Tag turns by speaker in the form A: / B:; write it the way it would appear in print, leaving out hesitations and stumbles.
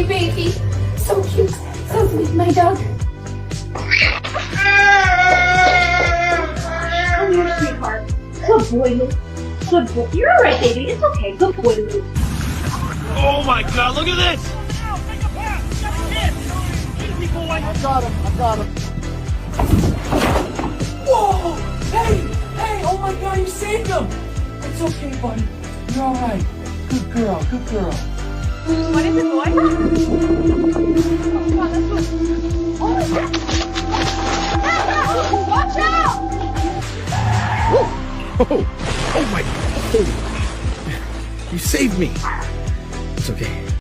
A: baby. So cute. So sweet, my dog. Come here, sweetheart. Good boy, Luke. Good boy. You're all right, baby. It's okay. Good boy, Luke.
B: Oh my God! Look at this!
C: I got him.
D: Whoa! Hey! Oh my God, you saved him! It's okay, buddy. You're all right. Good girl.
A: What is it, boy? Come on, let's go. Oh my God! Watch out!
B: Oh my! Oh. You saved me. It's okay.